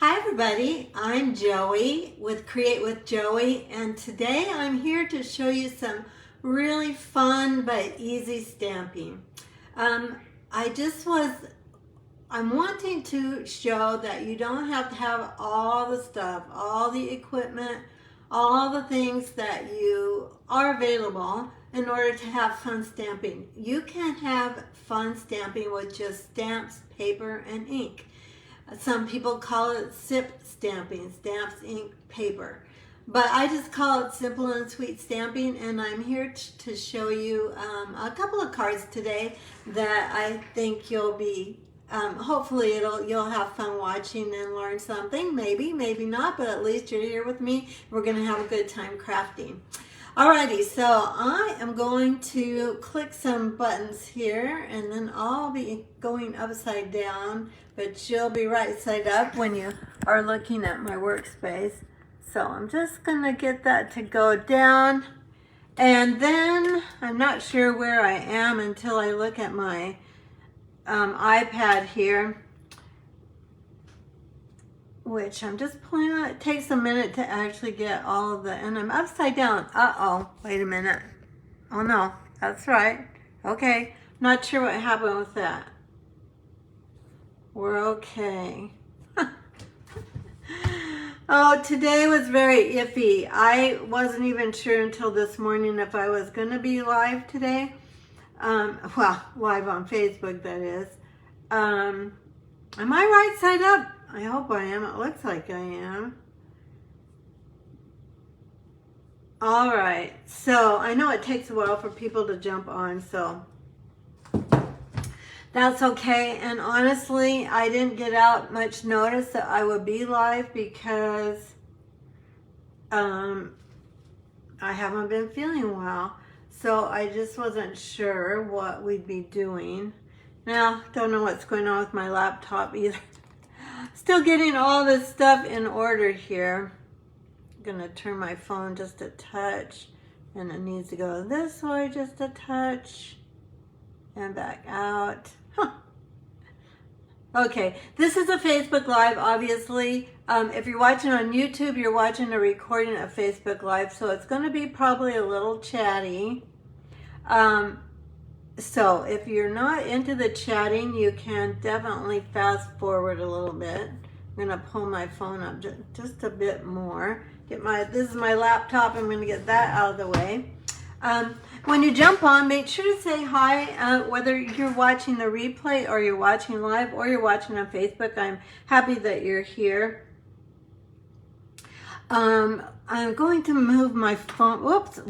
Hi everybody, I'm Joey with Create with Joey, and today I'm here to show you some really fun but easy stamping. I'm wanting to show that you don't have to have all the stuff, all the equipment, all the things that you are available in order to have fun stamping. You can have fun stamping with just stamps, paper, and ink. Some people call it SIP stamping, stamps, ink, paper. But I just call it simple and sweet stamping, and I'm here to show you a couple of cards today that I think you'll be, hopefully you'll have fun watching and learn something. Maybe, maybe not, but at least you're here with me. We're going to have a good time crafting. Alrighty, so I am going to click some buttons here, and then I'll be going upside down, but you'll be right side up when you are looking at my workspace. So I'm just going to get that to go down, and then I'm not sure where I am until I look at my iPad here, which I'm just pulling out. It takes a minute to actually get all of the, and I'm upside down. Uh-oh, wait a minute. Oh no, that's right. Okay, not sure what happened with that. We're okay. Oh, today was very iffy. I wasn't even sure until this morning if I was going to be live today. Well, live on Facebook, that is. Am I right side up? I hope I am. It looks like I am. All right. So I know it takes a while for people to jump on, so that's okay. And honestly, I didn't get out much notice that I would be live because I haven't been feeling well. So I just wasn't sure what we'd be doing. Now, don't know what's going on with my laptop either. Still getting all this stuff in order here. I'm gonna turn my phone just a touch, and it needs to go this way just a touch and back out. Huh. Okay, this is a Facebook Live, obviously. If you're watching on YouTube, you're watching a recording of Facebook Live, so it's going to be probably a little chatty. So if you're not into the chatting, you can definitely fast forward a little bit. I'm going to pull my phone up just a bit more. This is my laptop. I'm going to get that out of the way. When you jump on, make sure to say hi, whether you're watching the replay or you're watching live or you're watching on Facebook. I'm happy that you're here. I'm going to move my phone. Whoops.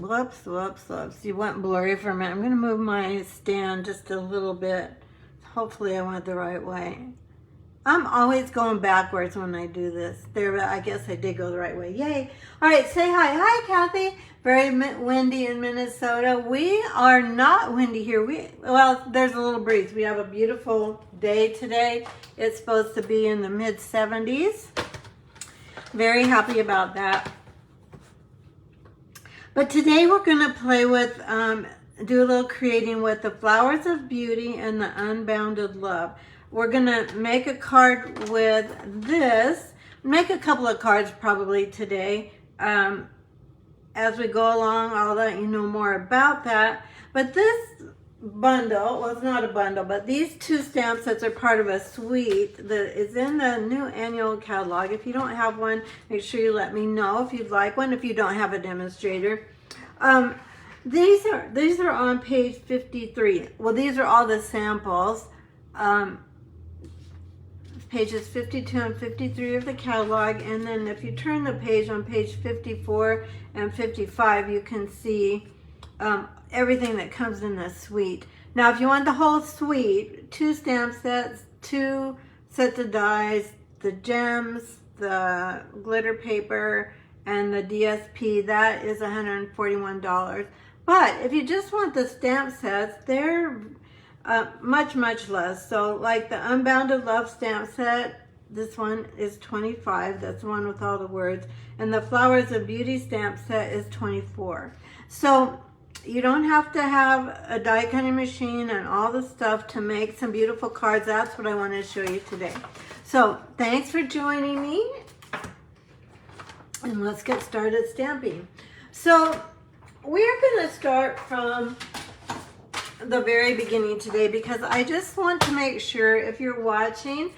You went blurry for a minute. I'm going to move my stand just a little bit. Hopefully I went the right way. I'm always going backwards when I do this. There, I guess I did go the right way. Yay. All right, say hi. Hi, Kathy. Very windy in Minnesota. We are not windy here. Well, there's a little breeze. We have a beautiful day today. It's supposed to be in the mid-70s. Very happy about that. But today we're going to play with, do a little creating with the Flowers of Beauty and the Unbounded Love. We're going to make a card with this. Make a couple of cards probably today. As we go along, I'll let you know more about that. But this bundle, well, it's not a bundle, but these two stamp sets are part of a suite that is in the new annual catalog. If you don't have one, make sure you let me know if you'd like one, if you don't have a demonstrator. These are on page 53. Well, these are all the samples. Pages 52 and 53 of the catalog, and then if you turn the page on page 54 and 55, you can see everything that comes in the suite. Now, if you want the whole suite, 2 stamp sets, 2 sets of dies, the gems, the glitter paper, and the DSP, that is $141. But if you just want the stamp sets, they're much less. So like the Unbounded Love stamp set, this one is $25. That's the one with all the words. And the Flowers of Beauty stamp set is $24. So you don't have to have a die cutting machine and all the stuff to make some beautiful cards. That's what I want to show you today. So thanks for joining me, and let's get started stamping. So we're going to start from the very beginning today because I just want to make sure if you're watching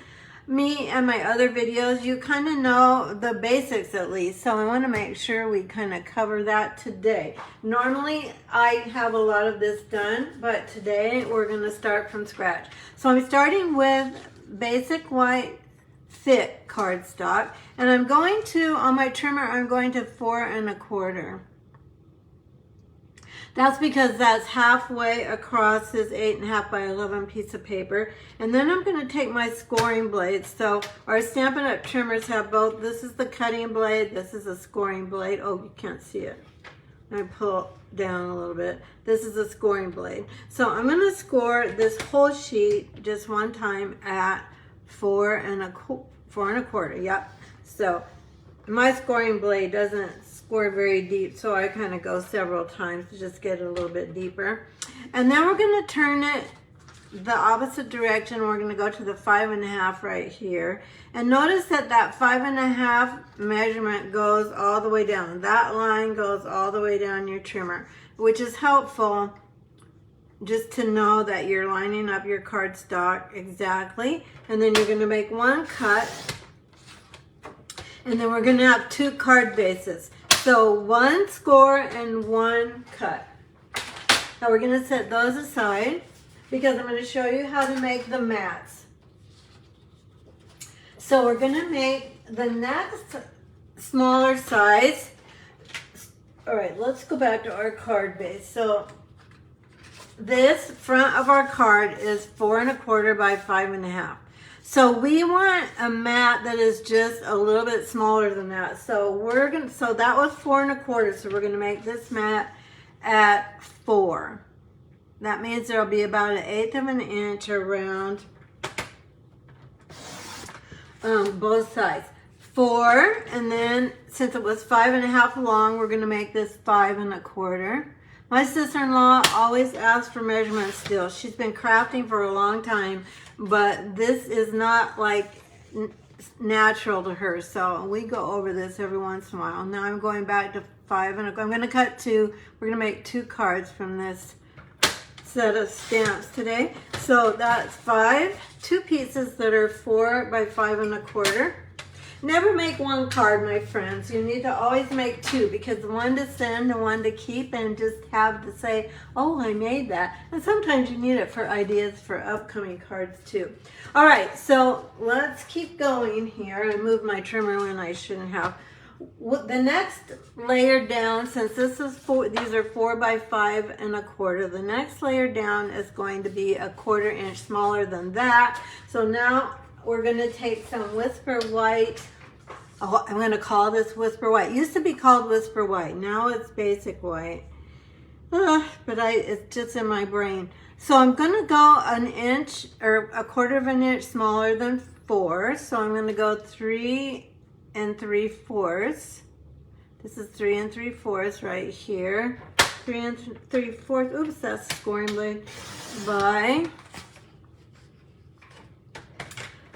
me and my other videos, you kind of know the basics at least. So I want to make sure we kind of cover that today. Normally I have a lot of this done, but today we're going to start from scratch. So I'm starting with basic white thick cardstock, and I'm going to, on my trimmer, I'm going to 4 1/4. That's because that's halfway across this 8.5 by 11 piece of paper. And then I'm going to take my scoring blade. So our Stampin' Up! Trimmers have both. This is the cutting blade. This is a scoring blade. Oh, you can't see it. I pull down a little bit. This is a scoring blade. So I'm going to score this whole sheet just one time at 4 1/4. Yep. So my scoring blade doesn't score very deep, so I kind of go several times to just get it a little bit deeper. And then we're going to turn it the opposite direction. We're going to go to the 5 1/2 right here. And notice that that 5 1/2 measurement goes all the way down. That line goes all the way down your trimmer, which is helpful just to know that you're lining up your cardstock exactly. And then you're going to make one cut. And then we're going to have 2 card bases. So 1 score and 1 cut. Now we're going to set those aside because I'm going to show you how to make the mats. So we're going to make the next smaller size. All right, let's go back to our card base. So this front of our card is 4 1/4 by 5 1/2. So we want a mat that is just a little bit smaller than that. So so that was 4 1/4. So we're gonna make this mat at 4. That means there'll be about 1/8 of an inch around both sides. 4, and then since it was 5 1/2 long, we're gonna make this 5 1/4. My sister-in-law always asks for measurements still. She's been crafting for a long time, but this is not like natural to her. So we go over this every once in a while. Now I'm going back to 5 1/4. I'm going to cut 2. We're going to make 2 cards from this set of stamps today. So that's 2 pieces that are 4 by 5 1/4. Never make 1 card, my friends. You need to always make 2, because one to send and one to keep, and just have to say, oh, I made that. And sometimes you need it for ideas for upcoming cards too. All right, so let's keep going here. I moved my trimmer when I shouldn't have. The next layer down, since this is these are 4 by 5 1/4, the next layer down is going to be 1/4 inch smaller than that. So now we're going to take some Whisper White. Oh, I'm going to call this Whisper White. It used to be called Whisper White. Now it's Basic White. But it's just in my brain. So I'm going to go 1 inch or 1/4 of an inch smaller than 4. So I'm going to go 3 3/4. This is 3 3/4 right here. 3 3/4. Oops, that's the scoring blade. By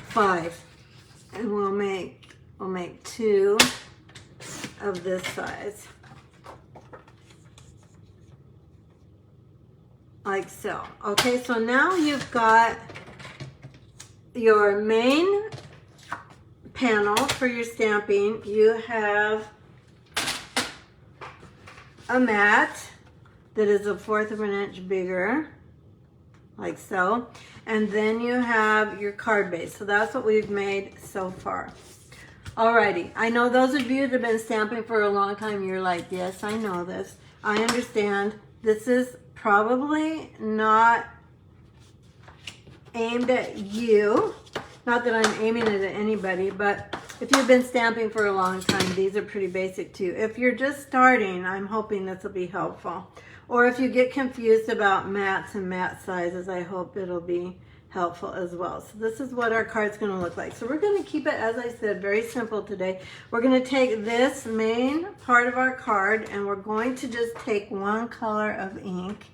5, and we'll make 2 of this size, like so. Okay, so now you've got your main panel for your stamping. You have a mat that is 1/4 of an inch bigger, like so. And then you have your card base. So that's what we've made so far. Alrighty, I know those of you that have been stamping for a long time, you're like, yes, I know this. I understand. This is probably not aimed at you. Not that I'm aiming it at anybody, but if you've been stamping for a long time, these are pretty basic too. If you're just starting, I'm hoping this will be helpful. Or if you get confused about mats and mat sizes, I hope it'll be helpful as well. So this is what our card's going to look like. So we're going to keep it, as I said, very simple today. We're going to take this main part of our card, and we're going to just take one color of ink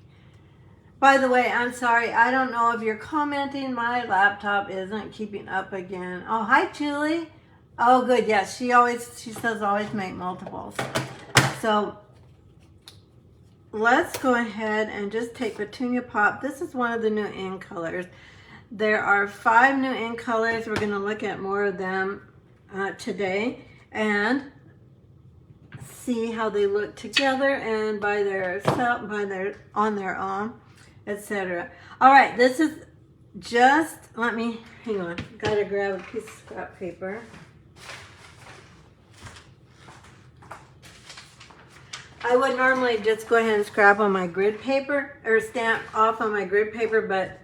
By the way, I'm sorry. I don't know if you're commenting. My laptop isn't keeping up again. Oh, hi, Julie. Oh, good. Yes, she says always make multiples. So let's go ahead and just take Petunia Pop. This is one of the new in colors. There are 5 new in colors. We're going to look at more of them today and see how they look together and by their on their own, etc. All right, this is just, let me, hang on, gotta grab a piece of scrap paper. I would normally just go ahead and scrap on my grid paper or stamp off on my grid paper, but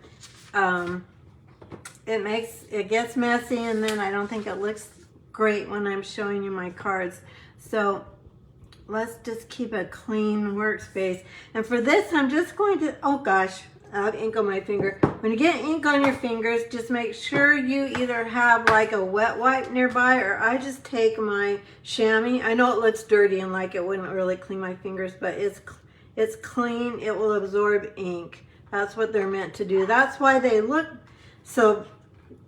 it gets messy, and then I don't think it looks great when I'm showing you my cards. So let's just keep a clean workspace. And for this, I'm just going to, oh gosh, I have ink on my finger. When you get ink on your fingers, just make sure you either have like a wet wipe nearby, or I just take my chamois. I know it looks dirty and like it wouldn't really clean my fingers, but it's clean. It will absorb ink. That's what they're meant to do. That's why they look so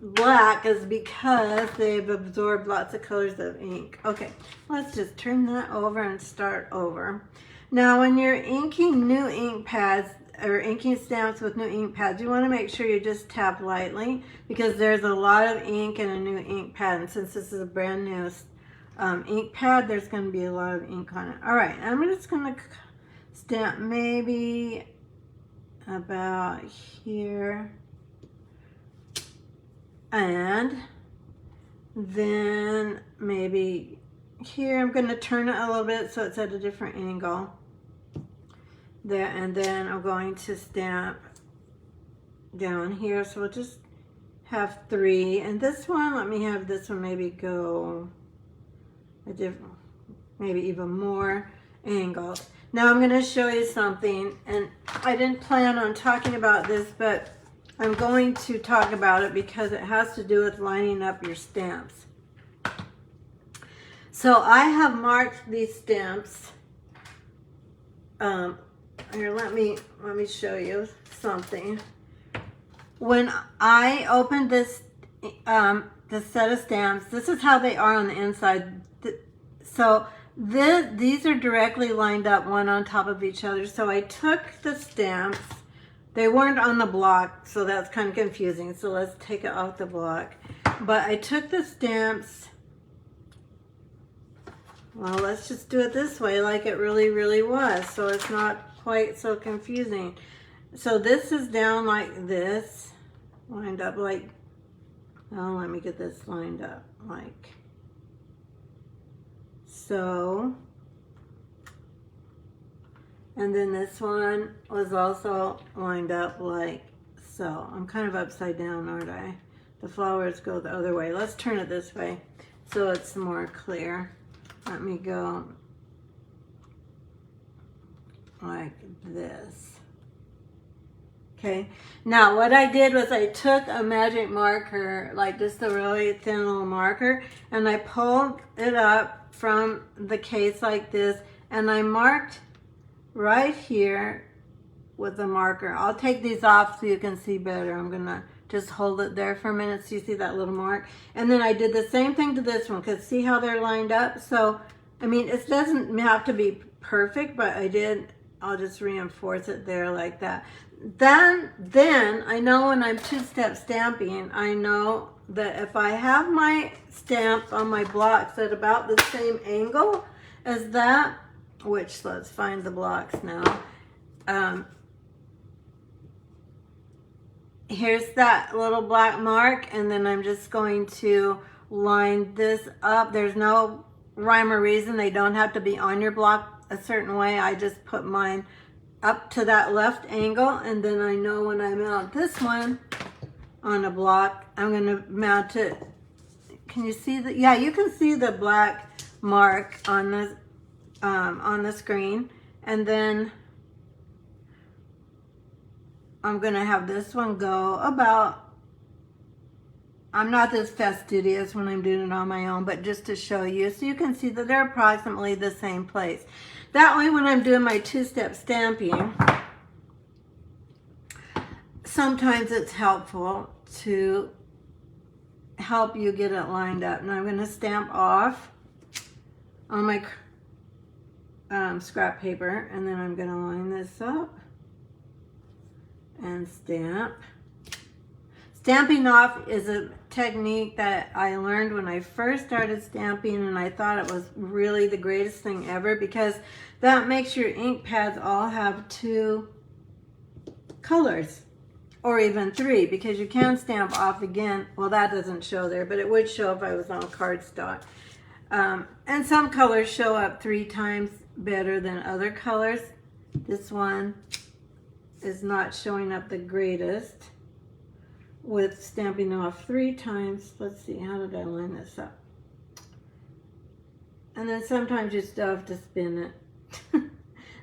black, is because they've absorbed lots of colors of ink. Okay, let's just turn that over and start over. Now, when you're inking new ink pads or inking stamps with new ink pads, you want to make sure you just tap lightly, because there's a lot of ink in a new ink pad, and since this is a brand new ink pad, there's going to be a lot of ink on it. All right, I'm just going to stamp maybe about here. And then maybe here. I'm going to turn it a little bit so it's at a different angle. There, and then I'm going to stamp down here. So we'll just have 3. And this one, let me have this one maybe go a different, maybe even more angles. Now I'm going to show you something, and I didn't plan on talking about this, but I'm going to talk about it because it has to do with lining up your stamps. So I have marked these stamps. Here, let me show you something. When I opened this set of stamps, this is how they are on the inside. So these are directly lined up, one on top of each other. So I took the stamps. They weren't on the block, so that's kind of confusing. So let's take it off the block. But I took the stamps. Well, let's just do it this way like it really was, so it's not quite so confusing. So this is down like this, lined up like, oh, let me get this lined up like so. And then this one was also lined up like so. I'm kind of upside down, aren't I? The flowers go the other way. Let's turn it this way so it's more clear. Let me go like this. Okay, now what I did was I took a magic marker, like just a really thin little marker, and I pulled it up from the case like this, and I marked right here with a marker. I'll take these off so you can see better. I'm gonna just hold it there for a minute so you see that little mark. And then I did the same thing to this one, because see how they're lined up? So, I mean, it doesn't have to be perfect, but I'll just reinforce it there like that. Then I know when I'm two-step stamping, I know that if I have my stamp on my blocks at about the same angle as that, which let's find the blocks now. Here's that little black mark, and then I'm just going to line this up. There's no rhyme or reason. They don't have to be on your block a certain way. I just put mine up to that left angle, and then I know when I mount this one on a block, I'm going to mount it. Can you see that? Yeah, you can see the black mark on the screen. And then I'm going to have this one go about, I'm not this fastidious when I'm doing it on my own, but just to show you, so you can see that they're approximately the same place. That way when I'm doing my two-step stamping, sometimes it's helpful to help you get it lined up. Now I'm going to stamp off on my scrap paper, and then I'm going to line this up and stamp. Stamping off is a technique that I learned when I first started stamping, and I thought it was really the greatest thing ever, because that makes your ink pads all have 2 colors, or even 3, because you can stamp off again. Well, that doesn't show there, but it would show if I was on cardstock. And some colors show up 3 times better than other colors. This one is not showing up the greatest with stamping off 3 times. Let's see, how did I line this up? And then sometimes you still have to spin it.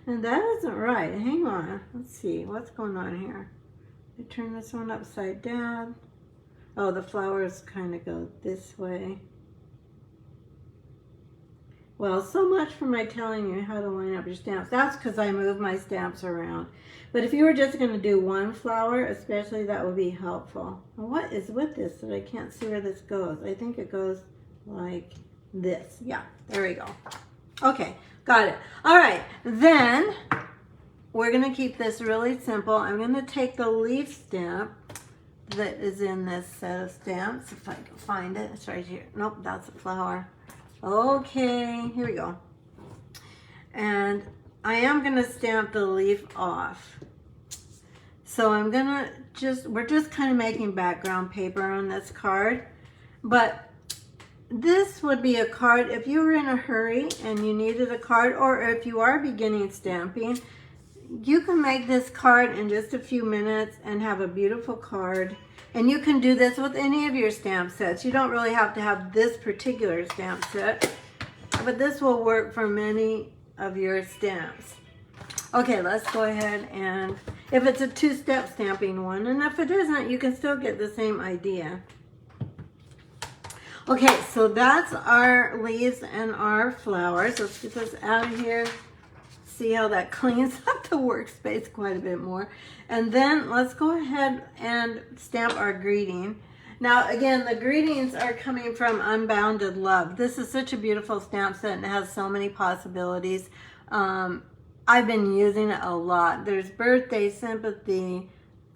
And that isn't right. Hang on. Let's see, what's going on here? I turn this one upside down. Oh, the flowers kind of go this way. Well, so much for my telling you how to line up your stamps. That's because I move my stamps around. But if you were just going to do one flower, especially, that would be helpful. Well, what is with this that I can't see where this goes? I think it goes like this. Yeah, there we go. Okay, got it. All right, then we're going to keep this really simple. I'm going to take the leaf stamp that is in this set of stamps, if I can find it. It's right here. Nope, that's a flower. Okay, here we go. And I am going to stamp the leaf off. So I'm going to we're just kind of making background paper on this card. But this would be a card if you were in a hurry and you needed a card, or if you are beginning stamping, you can make this card in just a few minutes and have a beautiful card. And you can do this with any of your stamp sets. You don't really have to have this particular stamp set, but this will work for many of your stamps. Okay, let's go ahead, and if it's a 2-step stamping one, and if it isn't, you can still get the same idea. Okay, so that's our leaves and our flowers. Let's get this out of here. See how that cleans up the workspace quite a bit more. And then let's go ahead and stamp our greeting. Now again, the greetings are coming from Unbounded Love. This is such a beautiful stamp set, and it has so many possibilities. I've been using it a lot. There's birthday, sympathy,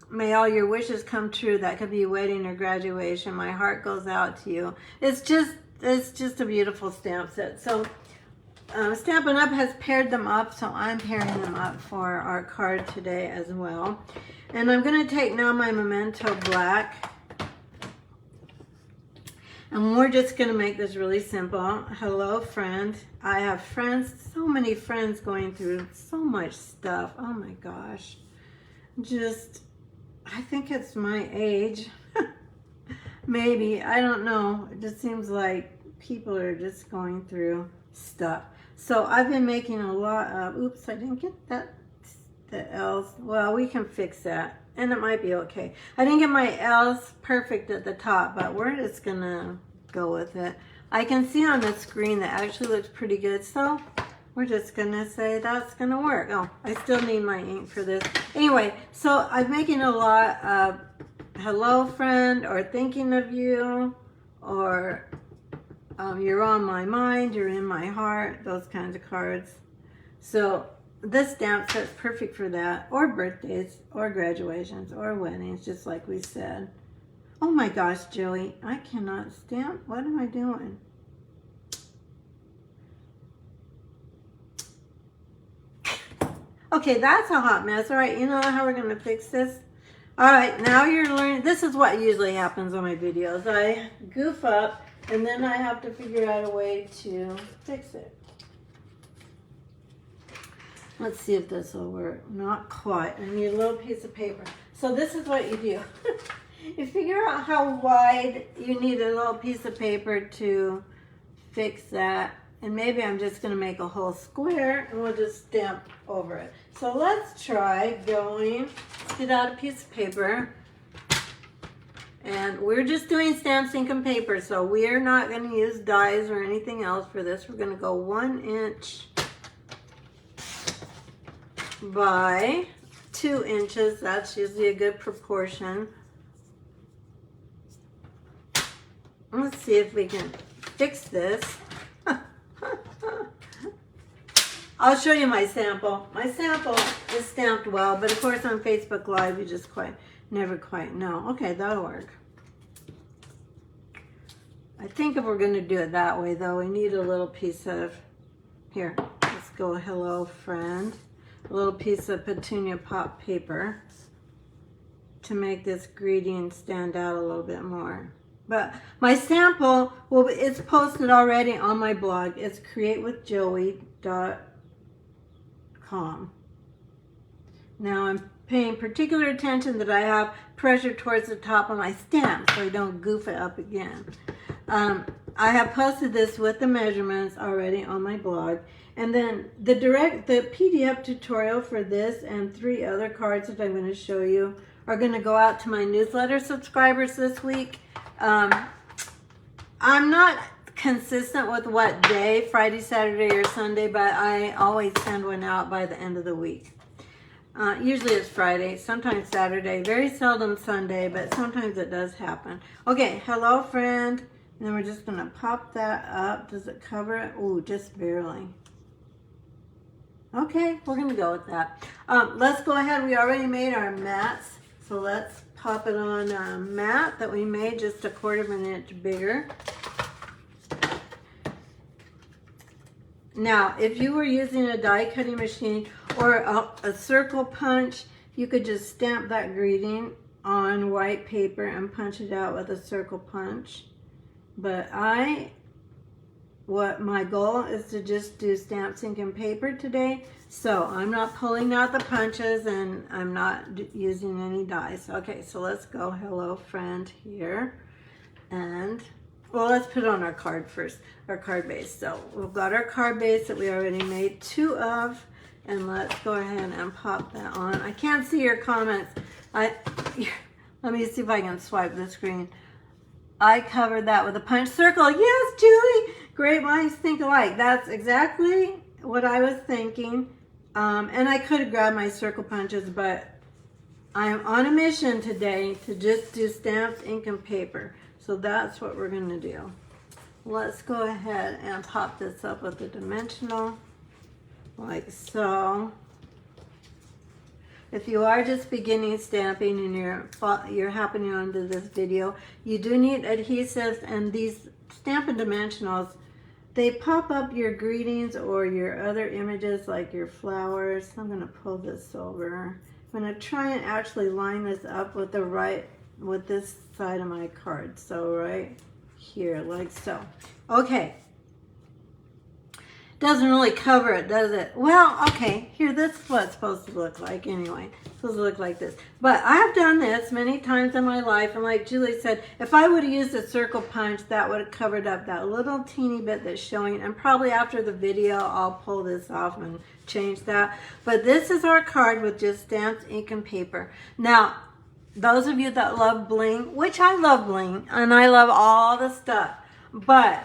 may all your wishes come true. That could be wedding or graduation. My heart goes out to you. It's just a beautiful stamp set. So Stampin' Up has paired them up, so I'm pairing them up for our card today as well. And I'm going to take now my Memento Black, and we're just going to make this really simple. Hello, friend. I have friends, so many friends going through so much stuff. Oh my gosh. I think it's my age. Maybe, I don't know. It just seems like people are just going through stuff. So I've been making a lot of, oops, I didn't get the L's. Well, we can fix that, and it might be okay. I didn't get my L's perfect at the top, but we're just gonna go with it. I can see on the screen that actually looks pretty good, so we're just gonna say that's gonna work. Oh, I still need my ink for this. Anyway, so I'm making a lot of hello, friend, or thinking of you, or you're on my mind, you're in my heart, those kinds of cards. So this stamp set's perfect for that, or birthdays, or graduations, or weddings, just like we said. Oh my gosh, Joey, I cannot stamp. What am I doing? Okay, that's a hot mess. All right, you know how we're going to fix this? All right, now you're learning. This is what usually happens on my videos. I goof up, and then I have to figure out a way to fix it. Let's see if this will work. Not quite. I need a little piece of paper. So this is what you do. You figure out how wide you need a little piece of paper to fix that. And maybe I'm just going to make a whole square, and we'll just stamp over it. So let's try going, get out a piece of paper. And we're just doing stamps, ink, and paper, so we're not going to use dies or anything else for this. We're going to go 1 inch by 2 inches. That's usually a good proportion. Let's see if we can fix this. I'll show you my sample. My sample is stamped well, but of course on Facebook Live you just never quite know. Okay, that'll work. I think if we're going to do it that way though, we need a little piece of, here, let's go hello friend, a little piece of petunia pop paper to make this greeting stand out a little bit more. But my sample, well, it's posted already on my blog. It's createwithjoey.com. Now I'm paying particular attention that I have pressure towards the top of my stamp so I don't goof it up again. I have posted this with the measurements already on my blog. And then the PDF tutorial for this and 3 other cards that I'm going to show you are going to go out to my newsletter subscribers this week. I'm not consistent with what day, Friday, Saturday, or Sunday, but I always send one out by the end of the week. Usually it's Friday, sometimes Saturday, very seldom Sunday, but sometimes it does happen. Okay, hello friend. And then we're just going to pop that up. Does it cover it? Ooh, just barely. Okay, we're going to go with that. Let's go ahead. We already made our mats. So let's pop it on a mat that we made just 1/4 inch bigger. Now, if you were using a die cutting machine or a circle punch, you could just stamp that greeting on white paper and punch it out with a circle punch. But my goal is to just do stamps, ink, and paper today. So I'm not pulling out the punches and I'm not using any dies. Okay, so let's go hello friend here. And, well, let's put on our card first, our card base. So we've got our card base that we already made 2 of. And let's go ahead and pop that on. I can't see your comments. Let me see if I can swipe the screen. I covered that with a punch circle. Yes, Julie, great minds think alike. That's exactly what I was thinking. And I could have grabbed my circle punches, but I'm on a mission today to just do stamps, ink, and paper. So that's what we're going to do. Let's go ahead and pop this up with a dimensional, like so. If you are just beginning stamping and you're happening onto this video, you do need adhesives, and these Stampin' Dimensionals, they pop up your greetings or your other images like your flowers. I'm going to pull this over. I'm going to try and actually line this up with with this side of my card. So right here, like so. Okay. Doesn't really cover it, does it? Well, okay, here, this is what it's supposed to look like anyway. It's supposed to look like this. But I've done this many times in my life, and like Julie said, if I would have used a circle punch, that would have covered up that little teeny bit that's showing, and probably after the video, I'll pull this off and change that. But this is our card with just stamps, ink, and paper. Now, those of you that love bling, which I love bling, and I love all the stuff, but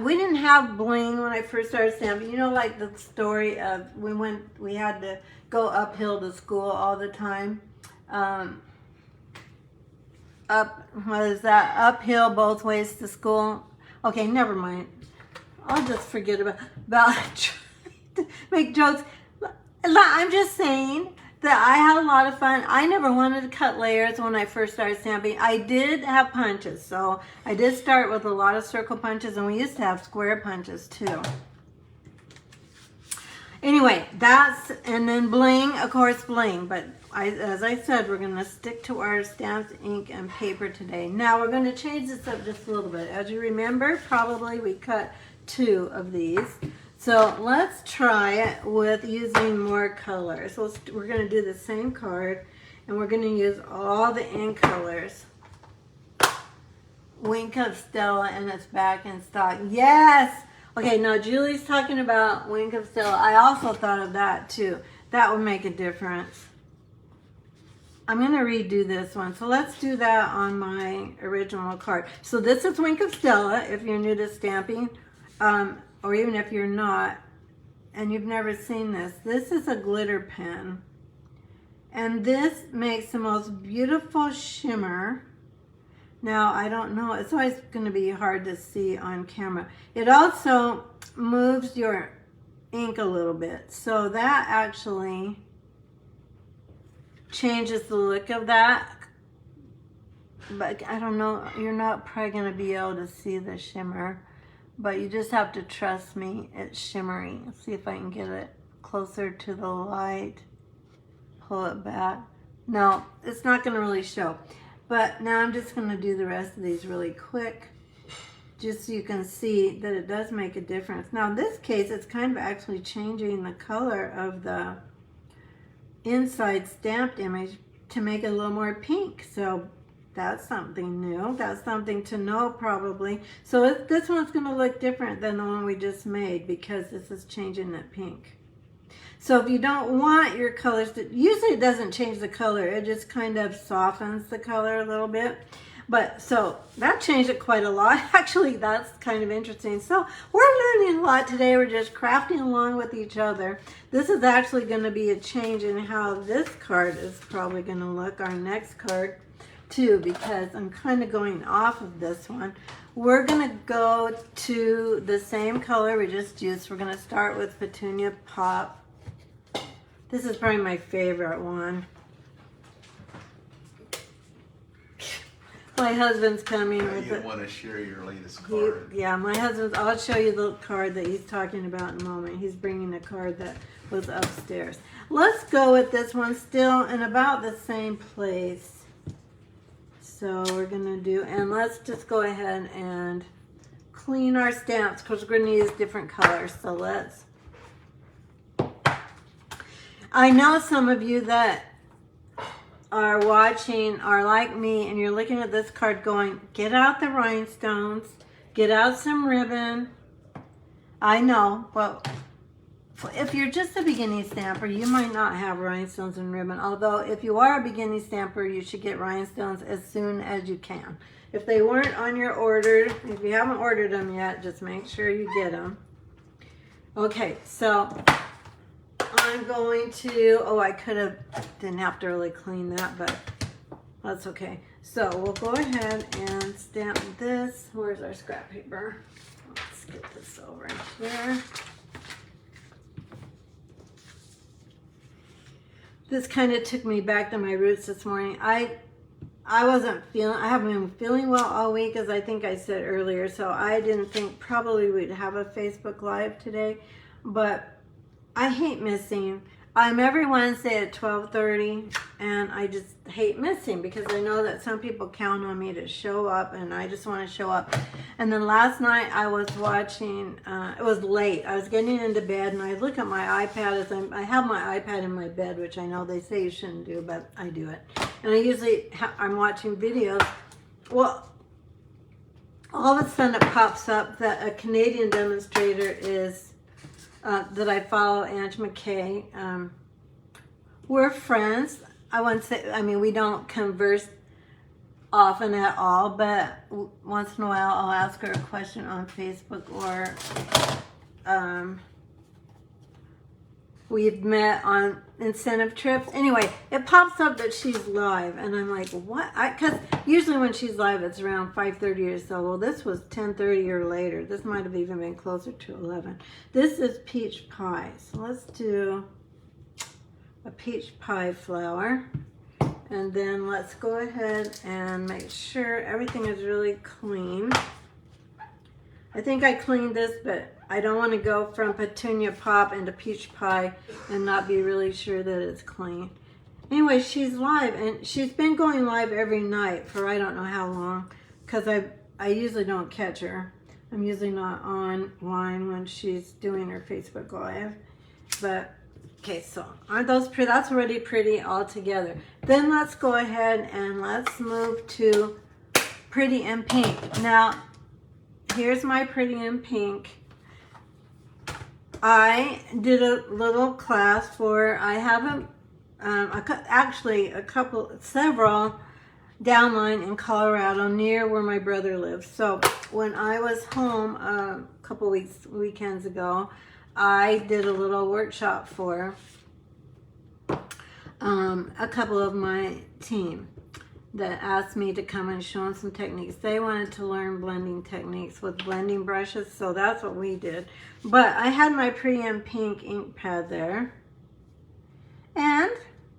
we didn't have bling when I first started stamping. You know, like the story of we had to go uphill to school all the time. Uphill both ways to school. Okay, never mind. I'll just forget about trying to make jokes. I'm just saying that I had a lot of fun. I never wanted to cut layers when I first started stamping. I did have punches, so I did start with a lot of circle punches, and we used to have square punches too. Anyway, and then bling, of course, bling. But as I said, we're going to stick to our stamps, ink, and paper today. Now we're going to change this up just a little bit. As you remember, probably we cut 2 of these. So let's try it with using more colors. So we're going to do the same card, and we're going to use all the ink colors. Wink of Stella, and it's back in stock. Yes! Okay, now Julie's talking about Wink of Stella. I also thought of that too. That would make a difference. I'm going to redo this one. So let's do that on my original card. So this is Wink of Stella, if you're new to stamping. Or even if you're not and you've never seen this. This is a glitter pen. And this makes the most beautiful shimmer. Now, I don't know, it's always going to be hard to see on camera. It also moves your ink a little bit. So that actually changes the look of that. But I don't know, you're not probably going to be able to see the shimmer. But you just have to trust me, it's shimmery. Let's see if I can get it closer to the light. Pull it back. No, it's not going to really show. But now I'm just going to do the rest of these really quick, just so you can see that it does make a difference. Now in this case, it's kind of actually changing the color of the inside stamped image to make it a little more pink. So that's something new. That's something to know probably. So this one's going to look different than the one we just made because this is changing that pink. So if you don't want your colors to, usually it doesn't change the color, it just kind of softens the color a little bit. But so that changed it quite a lot. Actually, that's kind of interesting. So we're learning a lot today. We're just crafting along with each other. This is actually going to be a change in how this card is probably going to look, our next card too, because I'm kind of going off of this one. We're going to go to the same color we just used. We're going to start with Petunia Pop. This is probably my favorite one. My husband's coming with it. You want to share your latest card. Yeah, my husband's, I'll show you the card that he's talking about in a moment. He's bringing a card that was upstairs. Let's go with this one still in about the same place. So we're going to do, and let's just go ahead and clean our stamps because we're going to use different colors. So let's. I know some of you that are watching are like me and you're looking at this card going, get out the rhinestones, get out some ribbon. I know, but if you're just a beginning stamper, you might not have rhinestones and ribbon. Although if you are a beginning stamper, you should get rhinestones as soon as you can. If they weren't on your order, if you haven't ordered them yet, just make sure you get them. Okay, so I'm going to, oh, I didn't have to really clean that, but that's okay. So we'll go ahead and stamp this. Where's our scrap paper? Let's get this over here. This kind of took me back to my roots this morning. I haven't been feeling well all week, as I think I said earlier, so I didn't think probably we'd have a Facebook Live today, but I hate missing. I'm every Wednesday at 12:30, and I just hate missing because I know that some people count on me to show up, and I just want to show up. And then last night I was watching, it was late. I was getting into bed, and I look at my iPad as I have my iPad in my bed, which I know they say you shouldn't do, but I do it. And I usually, I'm watching videos. Well, all of a sudden it pops up that a Canadian demonstrator is that I follow, Ange McKay. We're friends. I wouldn't say, I mean, we don't converse often at all, but once in a while I'll ask her a question on Facebook, or we've met on incentive trips. Anyway, it pops up that she's live, and I'm like, what? Because usually when she's live, it's around 5:30 or so. Well, this was 10:30 or later. This might have even been closer to 11. This is peach pie. So let's do a peach pie flower. And then let's go ahead and make sure everything is really clean. I think I cleaned this, but I don't want to go from Petunia Pop into peach pie and not be really sure that it's clean. Anyway, she's live, and she's been going live every night for I don't know how long, because I usually don't catch her. I'm usually not online when she's doing her Facebook Live. But okay, so aren't those pretty? That's already pretty all together. Then let's go ahead and let's move to Pretty in Pink. Now, here's my Pretty in Pink. I did a little class for, I have several downline in Colorado near where my brother lives. So when I was home a couple weekends ago, I did a little workshop for a couple of my team that asked me to come and show them some techniques. They wanted to learn blending techniques with blending brushes, so that's what we did. But I had my Pretty in Pink ink pad there. And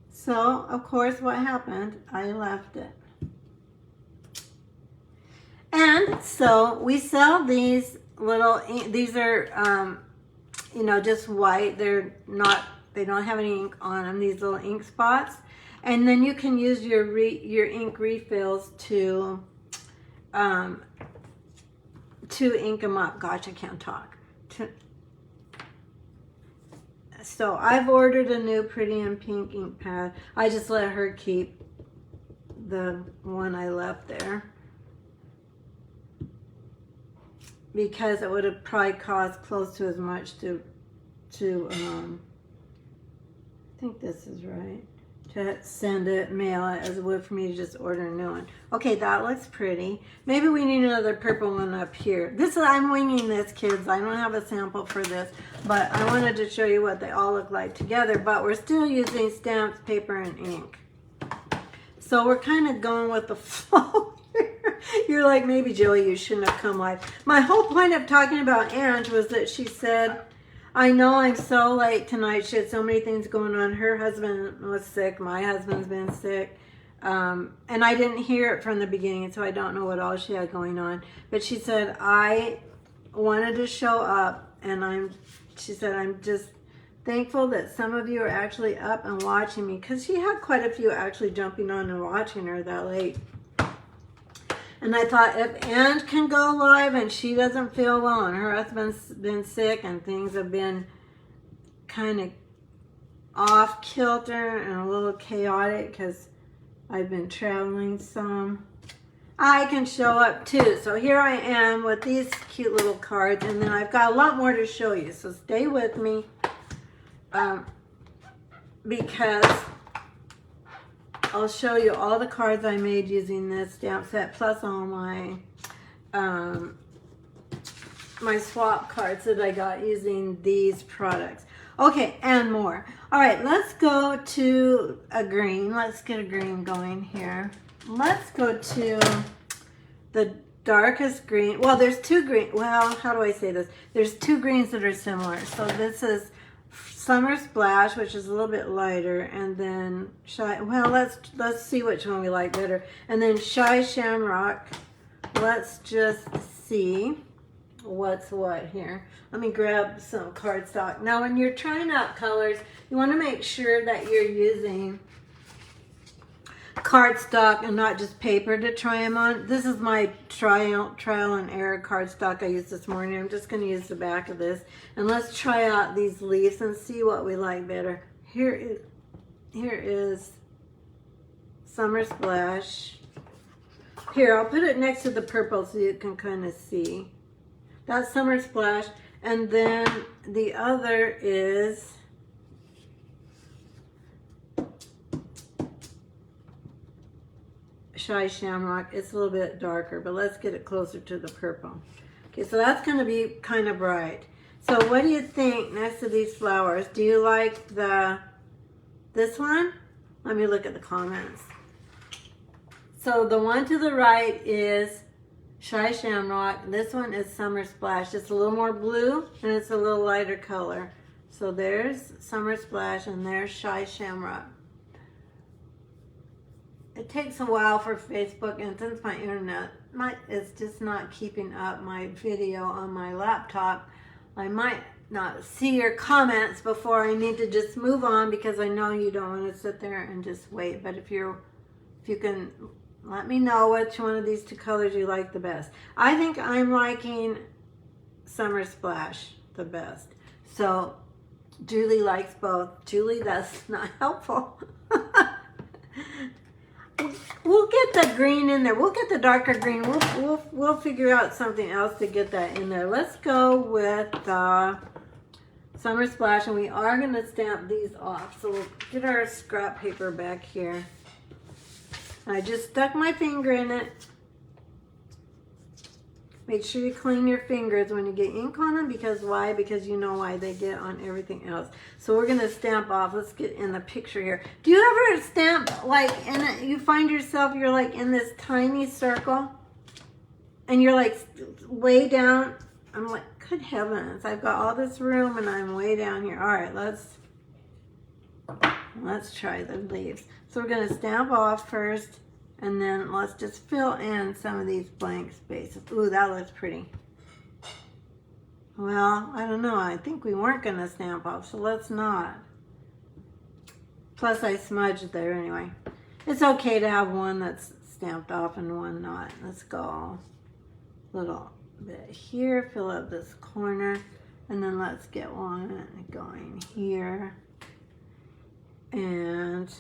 so, of course, what happened? I left it. And so we sell these little, these are, you know, just white. They don't have any ink on them, these little ink spots. And then you can use your ink refills to ink them up. Gosh, I can't talk. So I've ordered a new Pretty in Pink ink pad. I just let her keep the one I left there, because it would have probably cost close to as much to I think this is right, to send it, mail it, as it would for me to just order a new one. Okay, that looks pretty. Maybe we need another purple one up here. I'm winging this, kids. I don't have a sample for this, but I wanted to show you what they all look like together, but we're still using stamps, paper, and ink. So we're kind of going with the flow here. You're like, maybe Joey, you shouldn't have come live. My whole point of talking about Ange was that she said, I know I'm so late tonight. She had so many things going on. Her husband was sick. My husband's been sick. And I didn't hear it from the beginning, so I don't know what all she had going on. But she said, I wanted to show up, and she said, I'm just thankful that some of you are actually up and watching me, because she had quite a few actually jumping on and watching her that late. And I thought, if Ange can go live and she doesn't feel well and her husband's been sick and things have been kind of off kilter and a little chaotic because I've been traveling some, I can show up too. So here I am with these cute little cards, and then I've got a lot more to show you. So stay with me, because I'll show you all the cards I made using this stamp set, plus all my my swap cards that I got using these products. Okay, and more. All right, let's go to a green. Let's get a green going here. Let's go to the darkest green. Well, there's two green. Well, how do I say this? There's two greens that are similar. So this is Summer Splash, which is a little bit lighter, and then Shy. Well, let's see which one we like better. And then Shy Shamrock. Let's just see what's what here. Let me grab some cardstock. Now, when you're trying out colors, you want to make sure that you're using cardstock and not just paper to try them on. This is my trial and error cardstock I used this morning. I'm just going to use the back of this, and let's try out these leaves and see what we like better. Here is Summer Splash. Here, I'll put it next to the purple so you can kind of see. That's Summer Splash, and then the other is Shy Shamrock. It's a little bit darker, but let's get it closer to the purple. Okay, so that's going to be kind of bright. So what do you think next to these flowers? Do you like this one? Let me look at the comments. So the one to the right is Shy Shamrock. This one is Summer Splash. It's a little more blue and it's a little lighter color. So there's Summer Splash and there's Shy Shamrock. It takes a while for Facebook, and since my internet is just not keeping up my video on my laptop, I might not see your comments before I need to just move on, because I know you don't want to sit there and just wait. But if you can let me know which one of these two colors you like the best. I think I'm liking Summer Splash the best. So Julie likes both. Julie, that's not helpful. We'll get the green in there. We'll get the darker green. We'll figure out something else to get that in there. Let's go with Summer Splash, and we are going to stamp these off. So we'll get our scrap paper back here. I just stuck my finger in it. Make sure you clean your fingers when you get ink on them, because why? Because you know why they get on everything else. So we're gonna stamp off. Let's get in the picture here. Do you ever stamp like you find yourself, you're like in this tiny circle and you're like way down? I'm like, good heavens, I've got all this room and I'm way down here. All right, let's try the leaves. So we're gonna stamp off first, and then let's just fill in some of these blank spaces. Ooh, that looks pretty. Well, I don't know. I think we weren't going to stamp off, so let's not. Plus, I smudged there anyway. It's okay to have one that's stamped off and one not. Let's go a little bit here, fill up this corner, and then let's get one going here. And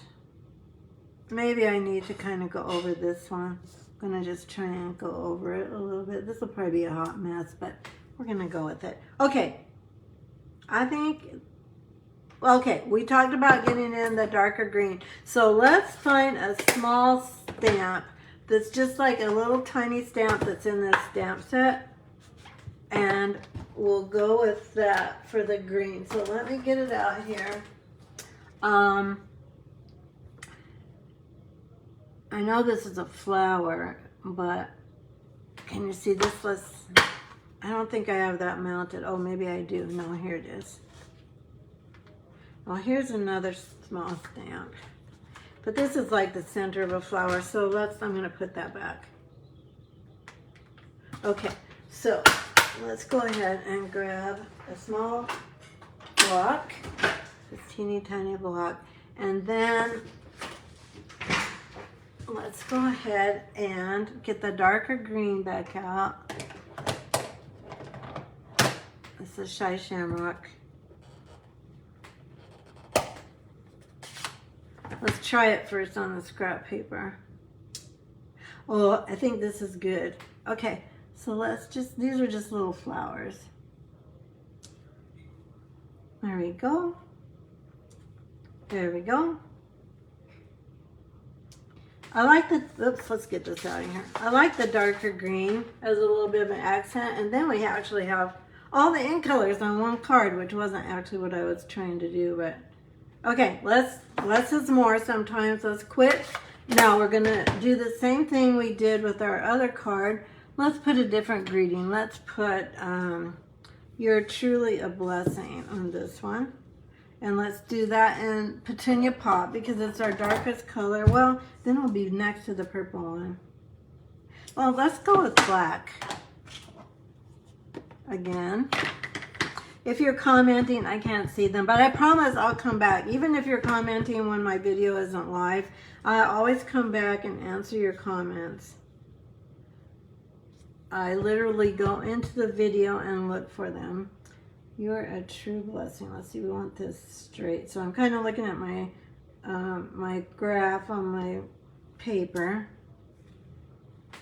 maybe I need to kind of go over this one. I'm going to just try and go over it a little bit. This will probably be a hot mess, but we're going to go with it. Okay. I think, okay, we talked about getting in the darker green. So let's find a small stamp that's just like a little tiny stamp that's in this stamp set. And we'll go with that for the green. So let me get it out here. I know this is a flower, but can you see this? I don't think I have that mounted. Oh, maybe I do. No, here it is. Well, here's another small stamp. But this is like the center of a flower, so I'm going to put that back. Okay, so let's go ahead and grab a small block, this teeny tiny block, and then let's go ahead and get the darker green back out. This is Shy Shamrock. Let's try it first on the scrap paper. Oh, I think this is good. Okay, so these are just little flowers. There we go. There we go. I like let's get this out of here. I like the darker green as a little bit of an accent, and then we actually have all the ink colors on one card, which wasn't actually what I was trying to do, but okay, less is more sometimes. Let's quit. Now we're gonna do the same thing we did with our other card. Let's put a different greeting. Let's put "You're truly a blessing" on this one. And let's do that in Petunia Pop because it's our darkest color. Well, then it'll be next to the purple one. Well, let's go with black. Again. If you're commenting, I can't see them, but I promise I'll come back. Even if you're commenting when my video isn't live, I always come back and answer your comments. I literally go into the video and look for them. You're a true blessing. Let's see, we want this straight. So I'm kind of looking at my my graph on my paper.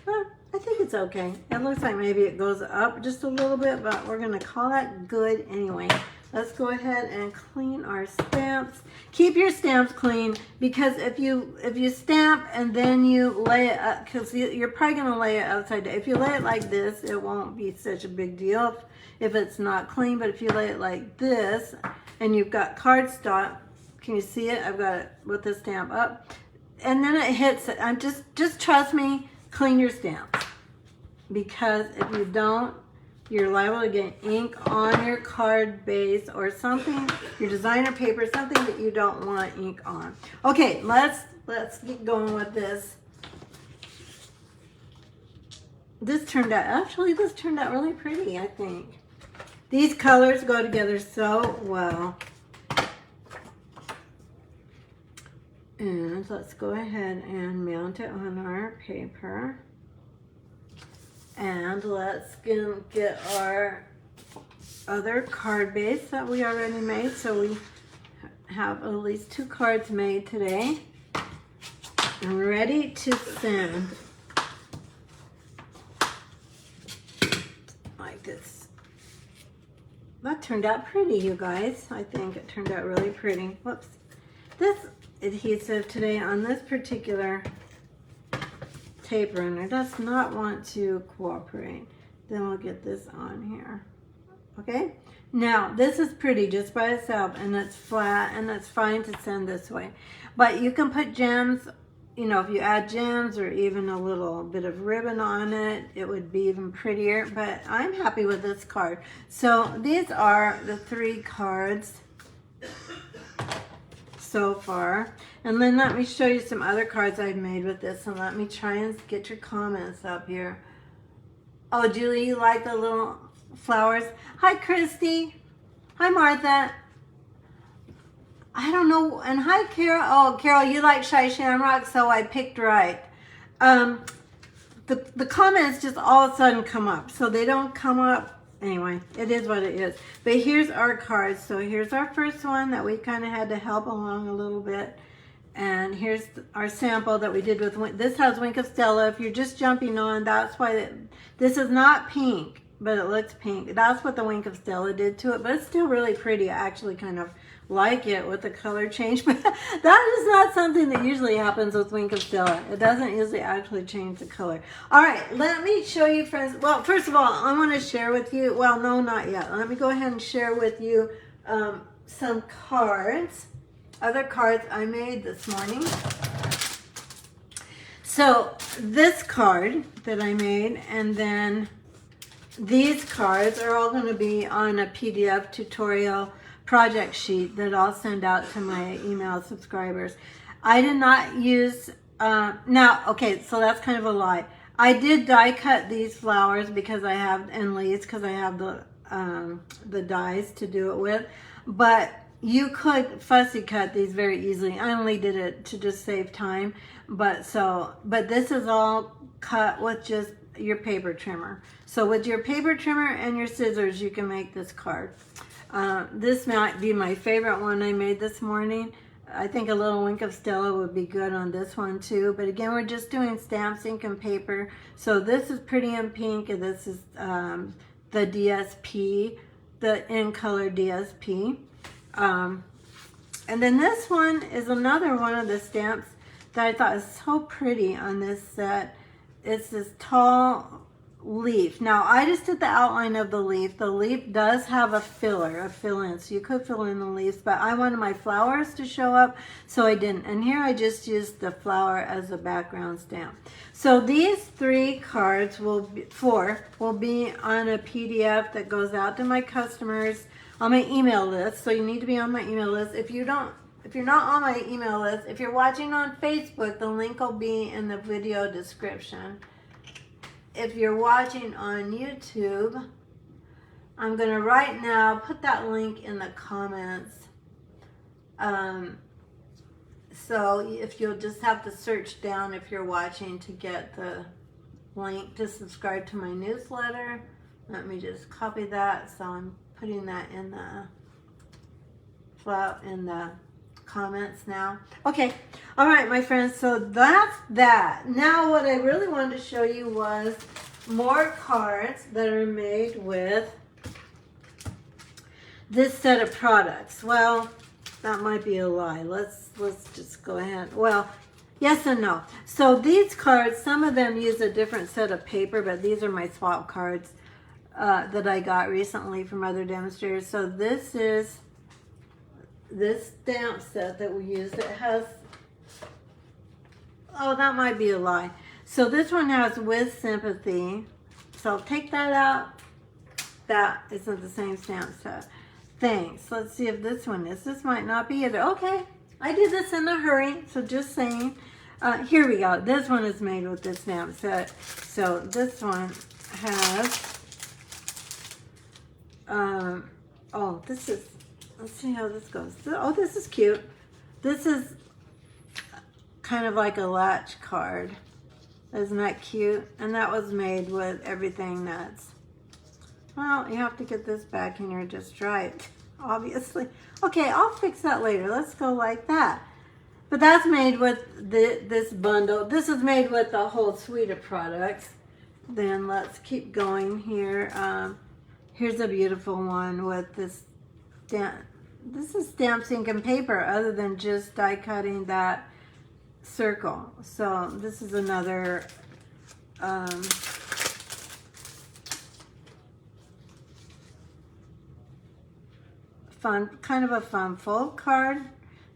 I think it's okay. It looks like maybe it goes up just a little bit, but we're going to call that good anyway. Let's go ahead and clean our stamps. Keep your stamps clean, because if you stamp and then you lay it up, because you're probably going to lay it upside down. If you lay it like this, it won't be such a big deal if it's not clean, but if you lay it like this and you've got cardstock, can you see it? I've got it with the stamp up, and then it hits it. I'm just trust me, clean your stamps, because if you don't, you're liable to get ink on your card base or something, your designer paper, something that you don't want ink on. Okay, let's get going with this. This turned out really pretty, I think. These colors go together so well. And let's go ahead and mount it on our paper. And let's get our other card base that we already made. So we have at least 2 cards made today. And ready to send. Like this. That turned out pretty, you guys. I think it turned out really pretty. Whoops. This adhesive today on this particular tape runner does not want to cooperate. Then we'll get this on here. Okay? Now, this is pretty just by itself, and it's flat, and it's fine to send this way. But you can put gems, you know, if you add gems or even a little bit of ribbon on it, it would be even prettier. But I'm happy with this card. So these are the 3 cards so far. And then let me show you some other cards I've made with this, and let me try and get your comments up here. Oh, Julie, you like the little flowers? Hi, Christy. Hi, Martha. I don't know. And hi, Carol. Oh, Carol, you like Shy Shamrock, so I picked right. The comments just all of a sudden come up. So they don't come up. Anyway, it is what it is. But here's our cards. So here's our first one that we kind of had to help along a little bit. And here's our sample that we did with, this has Wink of Stella. If you're just jumping on, that's why this is not pink, but it looks pink. That's what the Wink of Stella did to it, but it's still really pretty. I actually kind of like it with the color change, but that is not something that usually happens with Wink of Stella. It doesn't usually actually change the color. All right, let me show you, friends. Well, first of all, I want to share with you, well, no, not yet. Let me go ahead and share with you some cards. Other cards I made this morning. So this card that I made, and then these cards are all going to be on a PDF tutorial project sheet that I'll send out to my email subscribers. I did not use, now, okay, so that's kind of a lie. I did die cut these flowers because I have, and leaves, because I have the dies to do it with, but you could fussy cut these very easily. I only did it to just save time, but this is all cut with just your paper trimmer. So with your paper trimmer and your scissors, you can make this card. This might be my favorite one I made this morning. I think a little Wink of Stella would be good on this one too. But again, we're just doing stamps, ink, and paper. So this is Pretty in Pink, and this is the DSP, the in color DSP. And then this one is another one of the stamps that I thought was so pretty on this set. It's this tall leaf. Now, I just did the outline of the leaf. The leaf does have a fill-in, so you could fill in the leaves, but I wanted my flowers to show up, so I didn't. And here I just used the flower as a background stamp. So these 3 cards four will be on a PDF that goes out to my customers on my email list. So you need to be on my email list. If you're not on my email list, if you're watching on Facebook, the link will be in the video description. If you're watching on YouTube, I'm going to right now put that link in the comments. So if you'll just have to search down if you're watching to get the link to subscribe to my newsletter. Let me just copy that. So I'm putting that in the comments now. Okay, all right, my friends, so that's that. Now what I really wanted to show you was more cards that are made with this set of products. Well, that might be a lie. Let's just go ahead. Well, yes and no. So these cards, some of them use a different set of paper, but these are my swap cards that I got recently from other demonstrators. So this is this stamp set that we use. It has, oh, that might be a lie. So this one has With Sympathy. So take that out. That isn't the same stamp set. Thanks. Let's see if this one is. This might not be either. Okay, I did this in a hurry, so just saying. Here we go. This one is made with this stamp set. So this one has, oh, this is, let's see how this goes. Oh, this is cute. This is kind of like a latch card. Isn't that cute? And that was made with everything that's, well, you have to get this back in here just right, obviously. Okay, I'll fix that later. Let's go like that. But that's made with this bundle. This is made with a whole suite of products. Then let's keep going here. Here's a beautiful one with this stamp. This is stamps, ink, and paper other than just die cutting that circle. So this is another fun, kind of a fun fold card.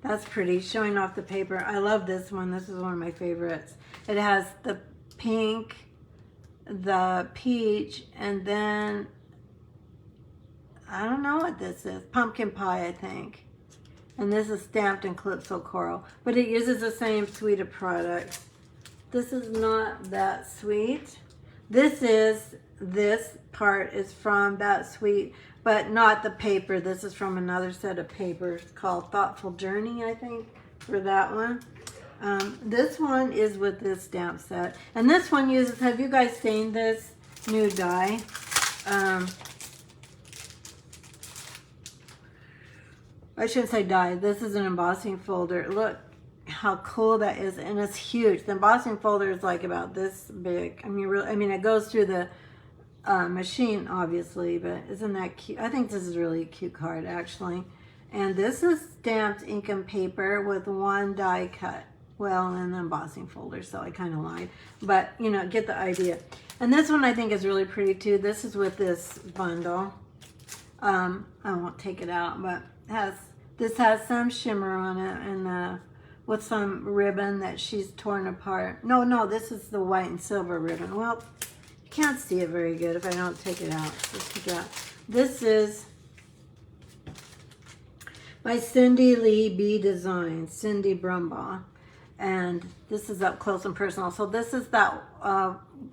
That's pretty, showing off the paper. I love this one. This is one of my favorites. It has the pink, the peach, and then I don't know what this is. Pumpkin pie, I think. And this is stamped in Calypso Coral. But it uses the same suite of products. This is not that sweet. This part is from that suite, but not the paper. This is from another set of papers called Thoughtful Journey, I think, for that one. This one is with this stamp set. And this one uses, have you guys seen this new die? I shouldn't say die. This is an embossing folder. Look how cool that is, and it's huge. The embossing folder is like about this big. I mean, it goes through the machine, obviously, but isn't that cute? I think this is really a cute card, actually. And this is stamped ink and paper with one die cut. Well, in the embossing folder, so I kind of lied. But, you know, get the idea. And this one I think is really pretty, too. This is with this bundle. I won't take it out, but this has some shimmer on it, and with some ribbon that she's torn apart. No, this is the white and silver ribbon. Well, you can't see it very good if I don't take it out. Let's take it out. This is by Cindy Lee B Designs, Cindy Brumbaugh. And this is up close and personal. So this is that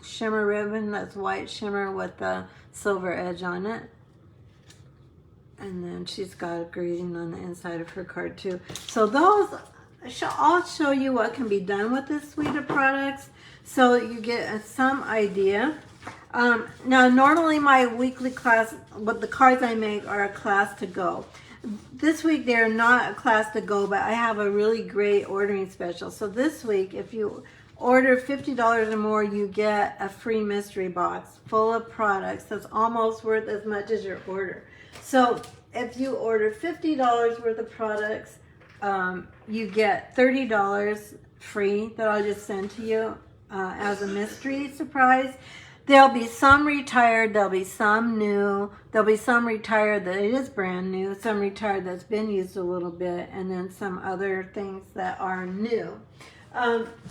shimmer ribbon, that's white shimmer with the silver edge on it. And then she's got a greeting on the inside of her card too. So those, I'll show you what can be done with this suite of products so you get some idea. Now normally my weekly class, what the cards I make are a class to go. This week they're not a class to go, but I have a really great ordering special. So this week, if you order $50 or more, you get a free mystery box full of products that's almost worth as much as your order. So if you order $50 worth of products, you get $30 free that I'll just send to you as a mystery surprise. There'll be some retired, there'll be some new, there'll be some retired that it is brand new, some retired that's been used a little bit, and then some other things that are new.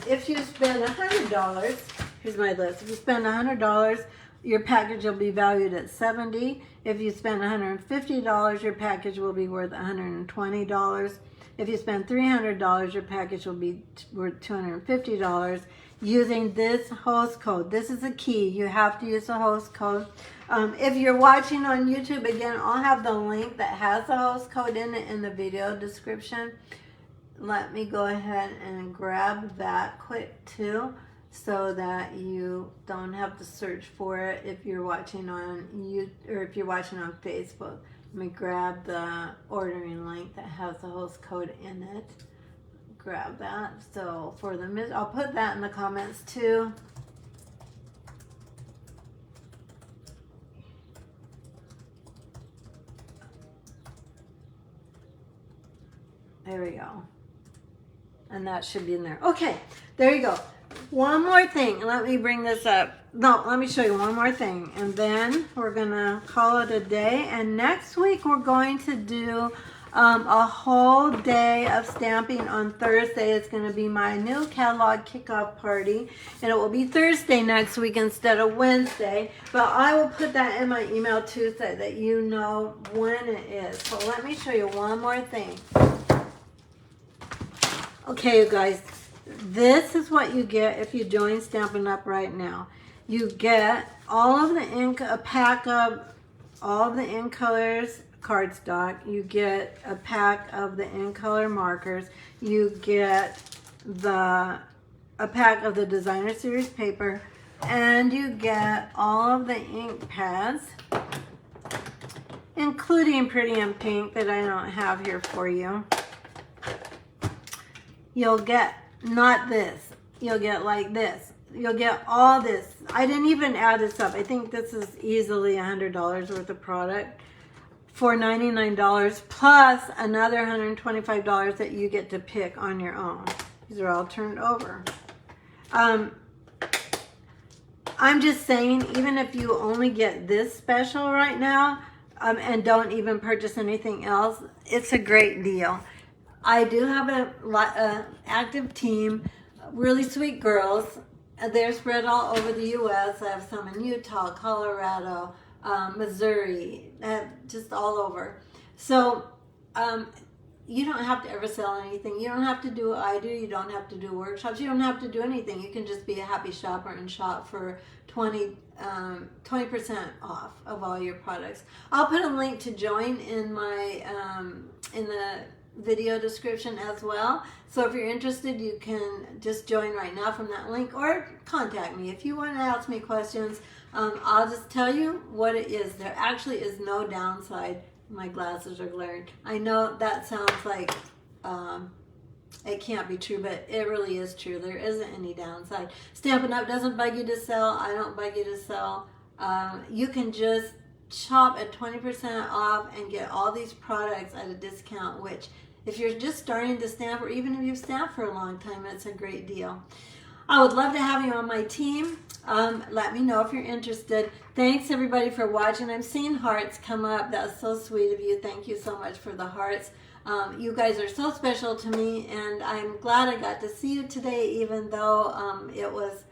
If you spend $100, here's my list. If you spend $100, your package will be valued at $70. If you spend $150, your package will be worth $120. If you spend $300, your package will be worth $250 using this host code. This is a key. You have to use the host code. If you're watching on YouTube, again, I'll have the link that has the host code in it in the video description. Let me go ahead and grab that quick too, so that you don't have to search for it if you're watching on YouTube or if you're watching on Facebook. Let me grab the ordering link that has the host code in it. Grab that. So for the, I'll put that in the comments too. There we go. And that should be in there. Okay, there you go. One more thing. Let me bring this up. No, let me show you one more thing. And then we're going to call it a day. And next week we're going to do a whole day of stamping on Thursday. It's going to be my new catalog kickoff party. And it will be Thursday next week instead of Wednesday. But I will put that in my email too so that you know when it is. So let me show you one more thing. Okay, you guys. This is what you get if you join Stampin' Up right now. You get all of the ink, a pack of all of the ink colors cardstock. You get a pack of the ink color markers. You get a pack of the Designer Series paper, and you get all of the ink pads, including Pretty in Pink that I don't have here for you. You'll get not this. You'll get like this. You'll get all this. I didn't even add this up. I think this is easily $100 worth of product for $99 plus another $125 that you get to pick on your own. These are all turned over. I'm just saying, even if you only get this special right now, and don't even purchase anything else, it's a great deal. I do have a active team, really sweet girls. They're spread all over the U.S. I have some in Utah, Colorado, Missouri, just all over. So you don't have to ever sell anything. You don't have to do what I do. You don't have to do workshops. You don't have to do anything. You can just be a happy shopper and shop for 20% off of all your products. I'll put a link to join in my in the video description as well. So if you're interested, you can just join right now from that link or contact me. If you want to ask me questions, I'll just tell you what it is. There actually is no downside. My glasses are glaring. I know that sounds like it can't be true, but it really is true. There isn't any downside. Stampin' Up! Doesn't bug you to sell. I don't bug you to sell. You can just shop at 20% off and get all these products at a discount, which if you're just starting to stamp, or even if you've stamped for a long time, it's a great deal. I would love to have you on my team. Let me know if you're interested. Thanks everybody for watching. I'm seeing hearts come up. That's so sweet of you. Thank you so much for the hearts. You guys are so special to me, and I'm glad I got to see you today, even though it was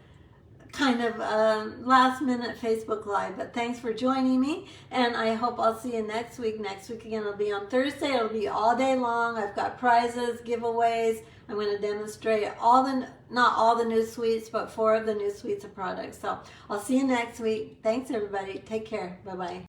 kind of a last minute Facebook Live. But thanks for joining me, and I hope I'll see you next week. Next week again, it'll be on Thursday. It'll be all day long. I've got prizes, giveaways. I'm going to demonstrate not all the new suites, but 4 of the new suites of products. So I'll see you next week. Thanks everybody. Take care. Bye-bye.